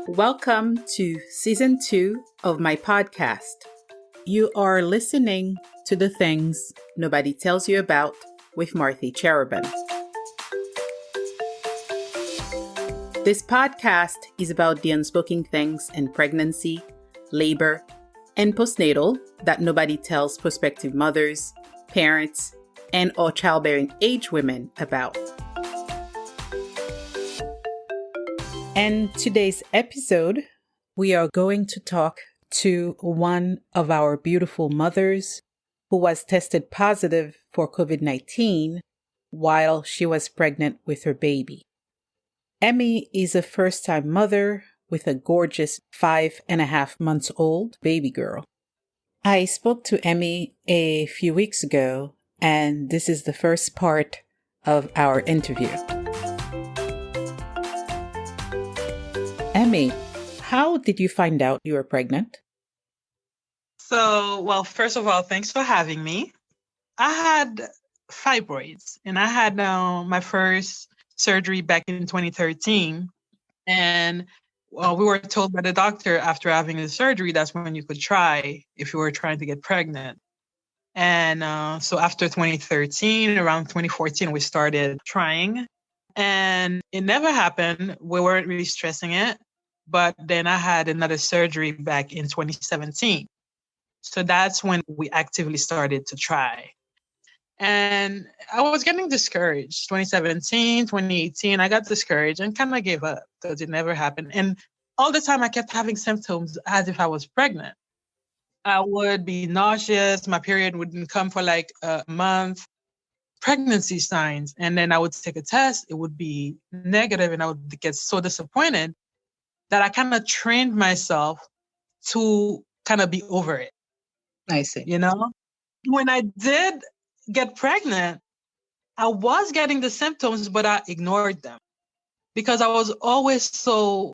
Welcome to Season 2 of my podcast. You are listening to The Things Nobody Tells You About with Martha Cherubin. This podcast is about the unspoken things in pregnancy, labor, and postnatal that nobody tells prospective mothers, parents, and or childbearing age women about. In today's episode, we are going to talk to one of our beautiful mothers who was tested positive for COVID-19 while she was pregnant with her baby. Emmy is a first-time mother with a gorgeous 5.5-month-old baby girl. I spoke to Emmy a few weeks ago, and this is the first part of our interview. Emmy, how did you find out you were pregnant? Well, first of all, thanks for having me. I had fibroids, and I had my first surgery back in 2013. And we were told by the doctor after having the surgery, that's when you could try if you were trying to get pregnant. And so after 2013, around 2014, we started trying. And it never happened. We weren't really stressing it. But then I had another surgery back in 2017. So that's when we actively started to try. And I was getting discouraged. 2017, 2018, I got discouraged and kind of gave up because it never happened. And all the time I kept having symptoms as if I was pregnant. I would be nauseous. My period wouldn't come for like a month. Pregnancy signs. And then I would take a test. It would be negative and I would get so disappointed that I kind of trained myself to kind of be over it. I see. You know, when I did get pregnant, I was getting the symptoms, but I ignored them because I was always so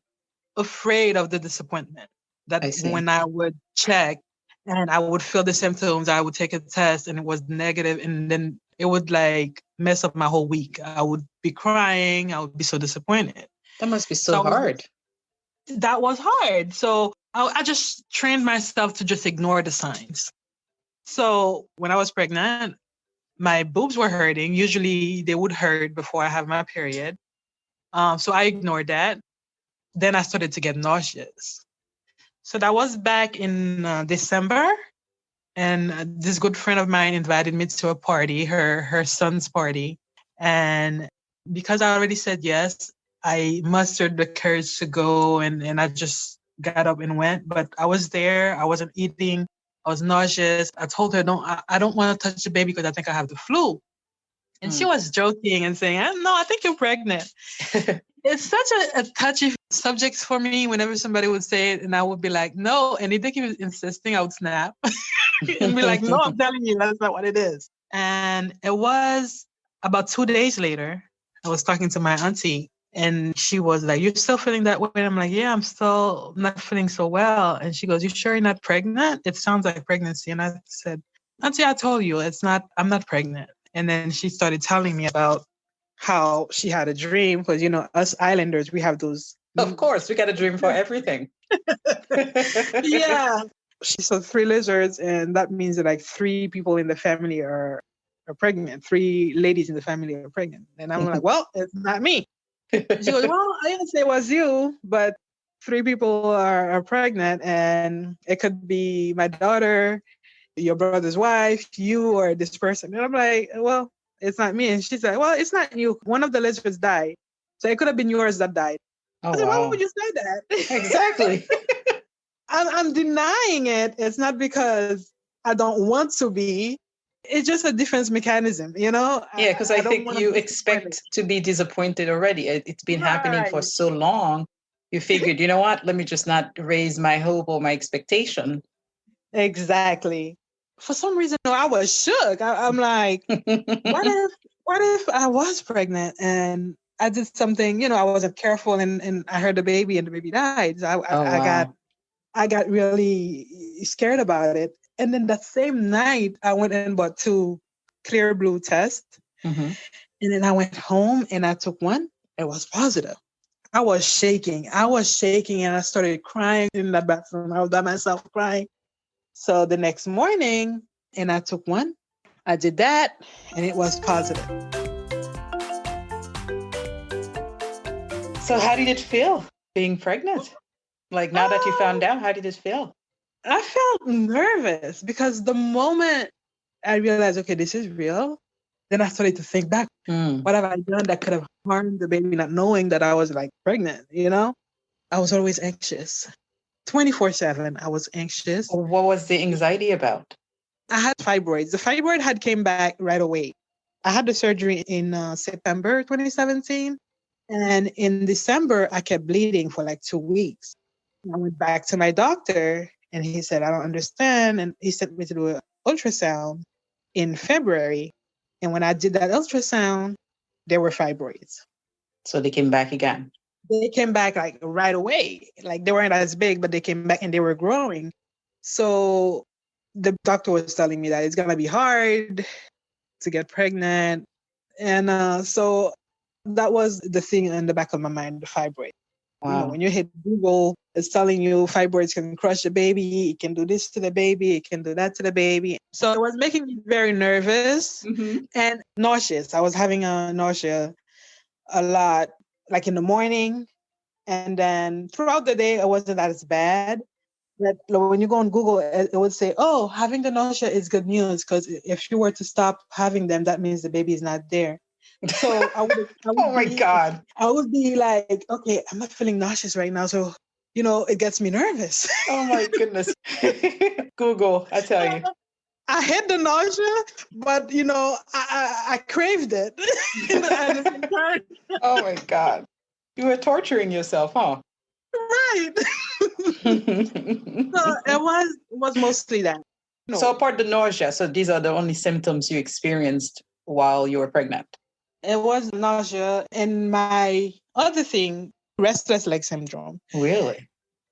afraid of the disappointment that when I would check and I would feel the symptoms, I would take a test and it was negative, and then it would like mess up my whole week. I would be crying. I would be so disappointed. That must be so hard. That was hard. So I just trained myself to just ignore the signs. So when I was pregnant, my boobs were hurting. Usually they would hurt before I have my period. So I ignored that. Then I started to get nauseous. So that was back in December. And this good friend of mine invited me to a party, her son's party. And because I already said yes, I mustered the courage to go and I just got up and went. But I was there. I wasn't eating. I was nauseous. I told her, I don't want to touch the baby because I think I have the flu. And she was joking and saying, no, I think you're pregnant. It's such a touchy subject for me whenever somebody would say it. And I would be like, no. And if they keep insisting, I would snap and be like, no, I'm telling you, that's not what it is. And it was about 2 days later, I was talking to my auntie and she was like, you're still feeling that way? And I'm like, yeah, I'm still not feeling so well. And she goes, you sure you're not pregnant? It sounds like pregnancy. And I said, auntie, I told you I'm not pregnant. And then she started telling me about how she had a dream because, us islanders, we have those. Of course, we got a dream for everything. Yeah. She saw 3 lizards, and that means that like 3 people in the family are pregnant. 3 ladies in the family are pregnant. And I'm like, well, it's not me. She goes, well, I didn't say it was you, but 3 people are pregnant, and it could be my daughter, your brother's wife, you, or this person. And I'm like, well, it's not me. And she's like, well, it's not you. One of the lizards died. So it could have been yours that died. Oh, I said, wow. why would you say that? Exactly. I'm denying it. It's not because I don't want to be. It's just a defense mechanism, Yeah, because I think you expect to be disappointed already. It's been happening for so long. You figured, you know what? Let me just not raise my hope or my expectation. Exactly. For some reason, I was shook. I'm like, what if I was pregnant and I did something, I wasn't careful and I heard the baby and the baby died. So I got really scared about it. And then that same night, I went and bought 2 clear blue tests. Mm-hmm. And then I went home and I took one It was positive. I was shaking. I was shaking and I started crying in the bathroom. I was by myself crying. So the next morning, and I took one. I did that and it was positive. So, how did it feel being pregnant? Like now that you found out, how did it feel? I felt nervous because the moment I realized, okay, this is real, then I started to think back, Mm. what have I done that could have harmed the baby, not knowing that I was like pregnant, you know? I was always anxious. 24/7, I was anxious. What was the anxiety about? I had fibroids. The fibroid had came back right away. I had the surgery in September 2017. And in December, I kept bleeding for like 2 weeks. I went back to my doctor and he said, I don't understand. And he sent me to do an ultrasound in February. And when I did that ultrasound, there were fibroids. So they came back again. They came back like right away. Like they weren't as big, but they came back and they were growing. So the doctor was telling me that it's going to be hard to get pregnant. And so that was the thing in the back of my mind, the fibroid. You know, Wow. when you hit Google, it's telling you fibroids can crush the baby, it can do this to the baby, it can do that to the baby. So it was making me very nervous and nauseous. I was having a nausea a lot, like in the morning. And then throughout the day, it wasn't as bad. But when you go on Google, it would say, oh, having the nausea is good news because if you were to stop having them, that means the baby is not there. So Oh my God. I would be like, okay, I'm not feeling nauseous right now. So, it gets me nervous. Oh my goodness. Google, I tell you. I had the nausea, but I craved it. At the same time. Oh my God. You were torturing yourself, huh? Right. So it was mostly that. So apart the nausea, so these are the only symptoms you experienced while you were pregnant. It was nausea. And my other thing, restless leg syndrome. Really?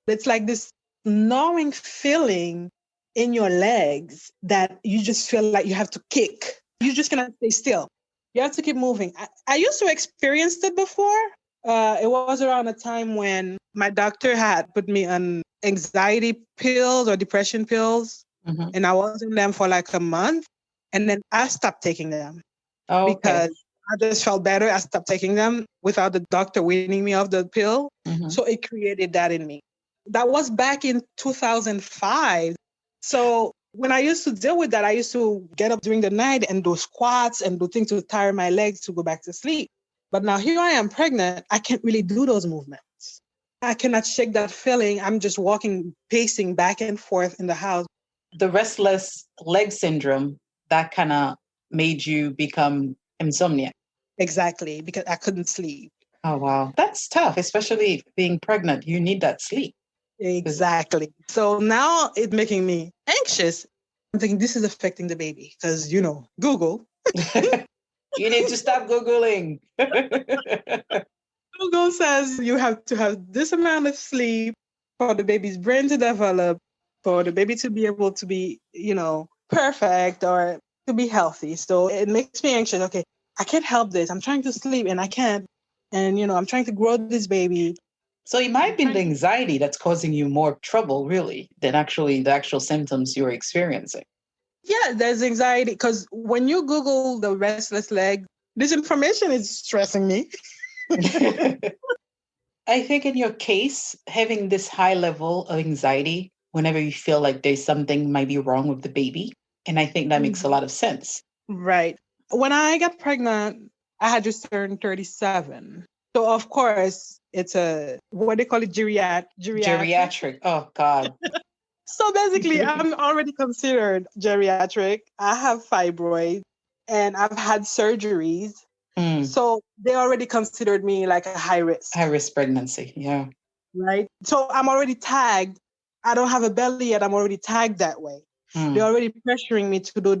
It's like this gnawing feeling in your legs that you just feel like you have to kick. You just cannot stay still. You have to keep moving. I used to experience it before. It was around a time when my doctor had put me on anxiety pills or depression pills, and I was on them for like a month. And then I stopped taking them Oh, okay. because I just felt better. I stopped taking them without the doctor weaning me off the pill. So it created that in me. That was back in 2005. So when I used to deal with that, I used to get up during the night and do squats and do things to tire my legs to go back to sleep. But now here I am pregnant. I can't really do those movements. I cannot shake that feeling. I'm just walking, pacing back and forth in the house. The restless leg syndrome, that kind of made you become insomnia. Exactly, because I couldn't sleep. Oh, wow. That's tough, especially being pregnant. You need that sleep. Exactly. So now it's making me anxious. I'm thinking this is affecting the baby because, Google. You need to stop Googling. Google says you have to have this amount of sleep for the baby's brain to develop, for the baby to be able to be, perfect or to be healthy. So it makes me anxious. Okay, I can't help this. I'm trying to sleep and I can't. And, I'm trying to grow this baby. So it might be the anxiety that's causing you more trouble, really, than actually the actual symptoms you're experiencing. Yeah, there's anxiety because when you Google the restless leg, this information is stressing me. I think in your case, having this high level of anxiety whenever you feel like there's something might be wrong with the baby, and I think that makes a lot of sense. Right. When I got pregnant, I had just turned 37. So of course, it's what they call it, geriatric. Geriatric. Oh God. So basically, I'm already considered geriatric. I have fibroids and I've had surgeries. So they already considered me like a high risk. High risk pregnancy. Yeah. Right. So I'm already tagged. I don't have a belly yet. I'm already tagged that way. They're already pressuring me to do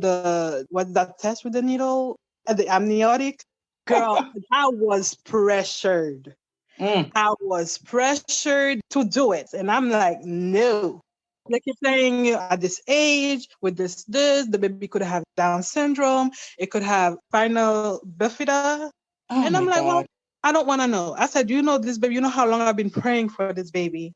what's that test with the needle? The amniotic. Girl, I was pressured. I was pressured to do it. And I'm like, no. They keep saying at this age, with this, the baby could have Down syndrome. It could have spinal bifida. Oh And I'm my like, well, God. I don't want to know. I said, you know this baby, you know how long I've been praying for this baby.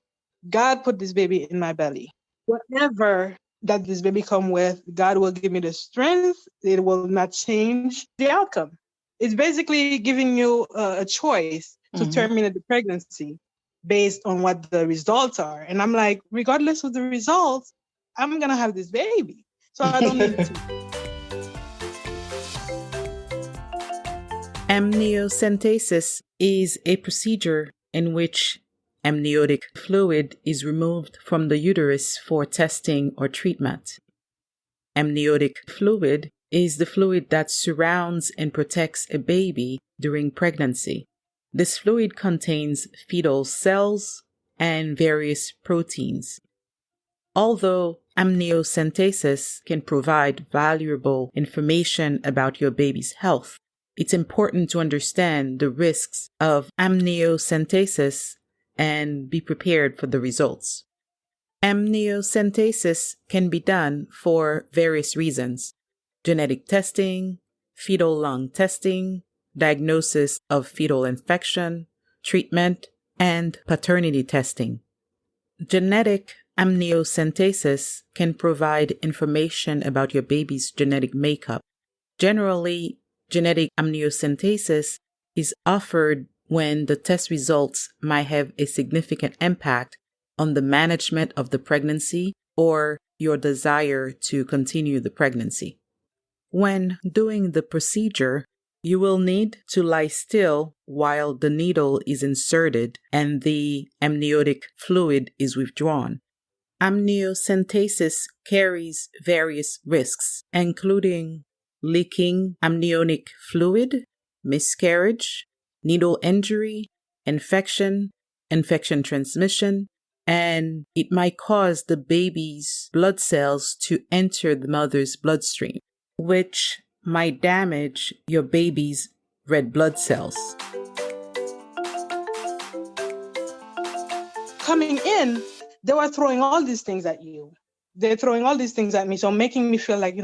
God put this baby in my belly. Whatever that this baby come with, God will give me the strength. It will not change the outcome. It's basically giving you a choice to terminate the pregnancy based on what the results are. And I'm like, regardless of the results, I'm going to have this baby. So I don't need to. Amniocentesis is a procedure in which amniotic fluid is removed from the uterus for testing or treatment. Amniotic fluid is the fluid that surrounds and protects a baby during pregnancy. This fluid contains fetal cells and various proteins. Although amniocentesis can provide valuable information about your baby's health, it's important to understand the risks of amniocentesis and be prepared for the results. Amniocentesis can be done for various reasons: genetic testing, fetal lung testing, diagnosis of fetal infection, treatment, and paternity testing. Genetic amniocentesis can provide information about your baby's genetic makeup. Generally, genetic amniocentesis is offered when the test results might have a significant impact on the management of the pregnancy or your desire to continue the pregnancy. When doing the procedure, you will need to lie still while the needle is inserted and the amniotic fluid is withdrawn. Amniocentesis carries various risks, including leaking amniotic fluid, miscarriage, needle injury, infection transmission, and it might cause the baby's blood cells to enter the mother's bloodstream, which might damage your baby's red blood cells. Coming in, they were throwing all these things at you. They're throwing all these things at me. So making me feel like,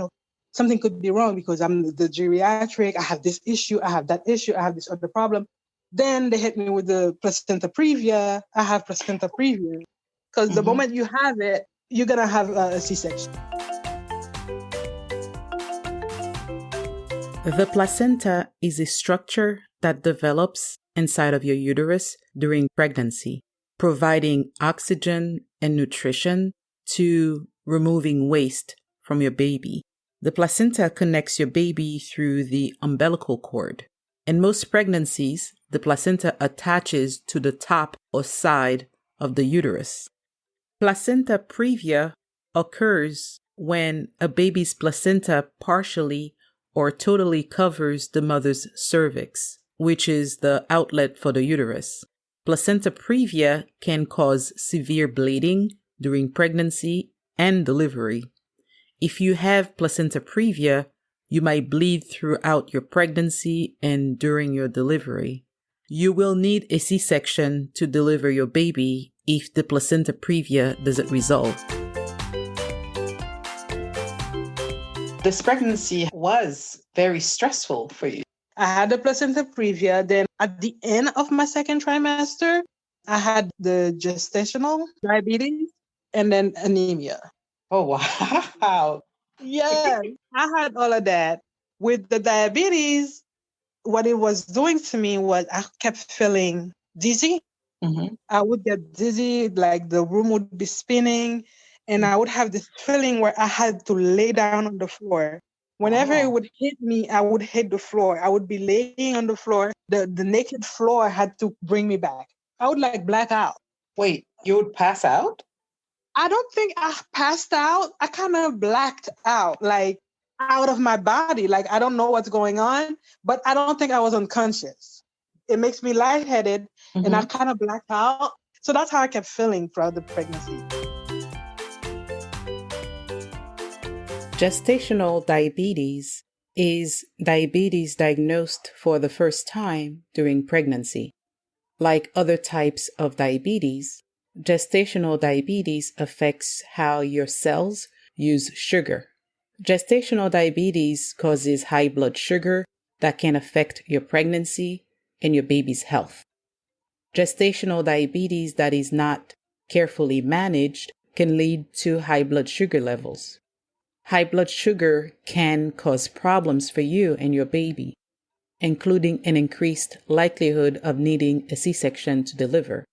something could be wrong because I'm the geriatric. I have this issue. I have that issue. I have this other problem. Then they hit me with the placenta previa. I have placenta previa. Because the moment you have it, you're going to have a C-section. The placenta is a structure that develops inside of your uterus during pregnancy, providing oxygen and nutrition to removing waste from your baby. The placenta connects your baby through the umbilical cord. In most pregnancies, the placenta attaches to the top or side of the uterus. Placenta previa occurs when a baby's placenta partially or totally covers the mother's cervix, which is the outlet for the uterus. Placenta previa can cause severe bleeding during pregnancy and delivery. If you have placenta previa, you might bleed throughout your pregnancy and during your delivery. You will need a C-section to deliver your baby if the placenta previa doesn't resolve. This pregnancy was very stressful for you. I had the placenta previa. Then at the end of my second trimester, I had the gestational diabetes and then anemia. Oh, wow. Yeah, I had all of that. With the diabetes, what it was doing to me was I kept feeling dizzy. I would get dizzy, like the room would be spinning, and I would have this feeling where I had to lay down on the floor. Whenever it would hit me, I would hit the floor. I would be laying on the floor. The naked floor had to bring me back. I would like black out. Wait, you would pass out? I don't think I passed out. I kind of blacked out, like out of my body. Like I don't know what's going on, but I don't think I was unconscious. It makes me lightheaded and I kind of blacked out. So that's how I kept feeling throughout the pregnancy. Gestational diabetes is diabetes diagnosed for the first time during pregnancy. Like other types of diabetes, gestational diabetes affects how your cells use sugar. Gestational diabetes causes high blood sugar that can affect your pregnancy, and your baby's health. Gestational diabetes that is not carefully managed can lead to high blood sugar levels. High blood sugar can cause problems for you and your baby, including an increased likelihood of needing a C-section to deliver.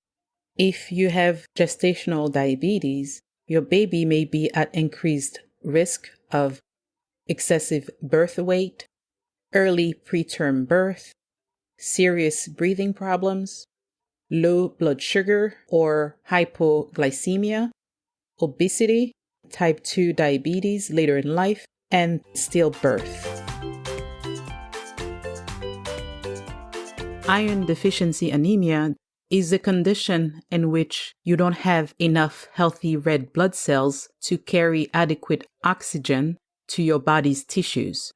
If you have gestational diabetes, your baby may be at increased risk of excessive birth weight, early preterm birth, serious breathing problems, low blood sugar or hypoglycemia, obesity, type 2 diabetes later in life, and stillbirth. Iron deficiency anemia is a condition in which you don't have enough healthy red blood cells to carry adequate oxygen to your body's tissues.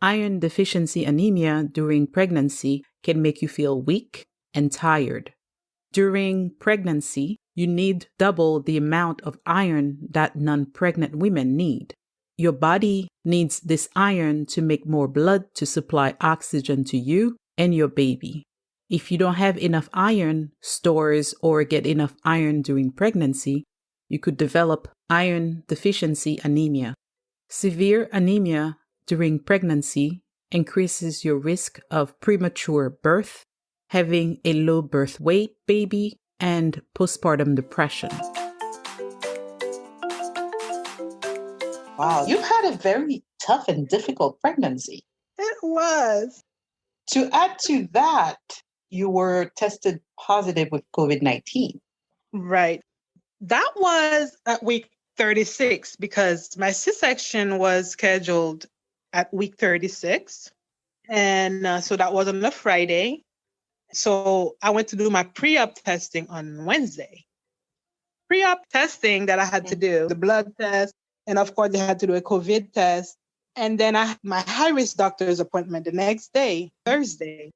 Iron deficiency anemia during pregnancy can make you feel weak and tired. During pregnancy, you need double the amount of iron that non-pregnant women need. Your body needs this iron to make more blood to supply oxygen to you and your baby. If you don't have enough iron stores or get enough iron during pregnancy, you could develop iron deficiency anemia. Severe anemia during pregnancy increases your risk of premature birth, having a low birth weight baby, and postpartum depression. Wow, you had a very tough and difficult pregnancy. It was. To add to that, you were tested positive with COVID-19. Right. That was at week 36 because my C-section was scheduled at week 36. And so that was on a Friday. So I went to do my pre-op testing on Wednesday. Pre-op testing that I had to do, the blood test, and of course, they had to do a COVID test. And then I had my high-risk doctor's appointment the next day, Thursday.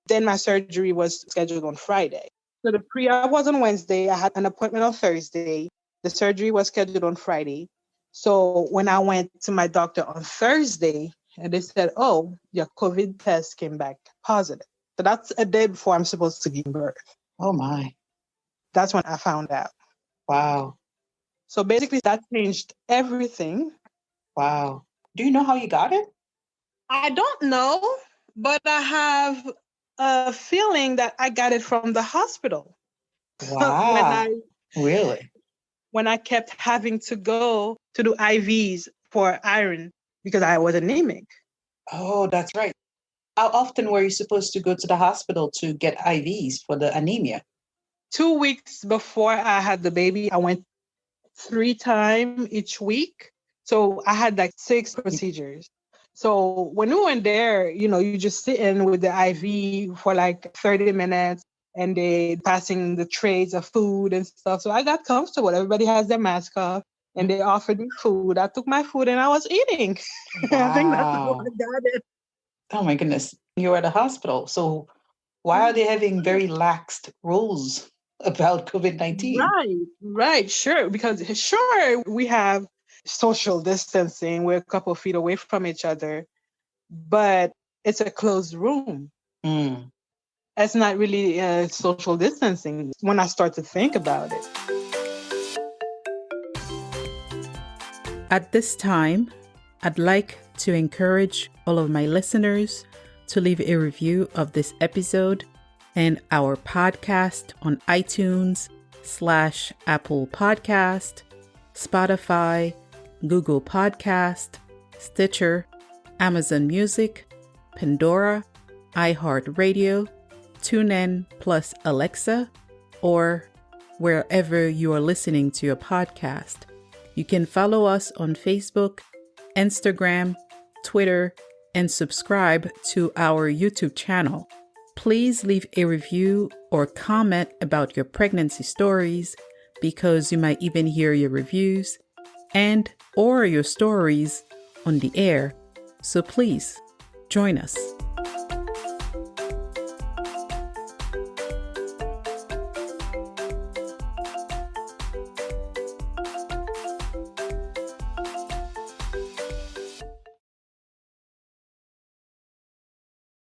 Then my surgery was scheduled on Friday. So the pre-op was on Wednesday. I had an appointment on Thursday. The surgery was scheduled on Friday. So when I went to my doctor on Thursday, and they said, oh, your COVID test came back positive. So that's a day before I'm supposed to give birth. Oh my. That's when I found out. Wow. So basically that changed everything. Wow. Do you know how you got it? I don't know, but I have a feeling that I got it from the hospital. Wow. Really? When I kept having to go to do IVs for iron because I was anemic. Oh, that's right. How often were you supposed to go to the hospital to get IVs for the anemia? 2 weeks before I had the baby, I went 3 times each week. So I had like 6 procedures. So when we went there, you just sit in with the IV for like 30 minutes and they passing the trays of food and stuff. So I got comfortable. Everybody has their mask off and they offered me food. I took my food and I was eating. I think that's how I Wow. got it. Oh my goodness. You were at a hospital. So why are they having very laxed rules about COVID-19? Right, sure. Because sure, we have social distancing. We're a couple feet away from each other, but it's a closed room. Mm. It's not really social distancing when I start to think about it. At this time, I'd like to encourage all of my listeners to leave a review of this episode and our podcast on iTunes/Apple Podcast, Spotify, Google Podcast, Stitcher, Amazon Music, Pandora, iHeartRadio, TuneIn plus Alexa, or wherever you are listening to your podcast. You can follow us on Facebook, Instagram, Twitter, and subscribe to our YouTube channel. Please leave a review or comment about your pregnancy stories because you might even hear your reviews and or your stories on the air. So please join us.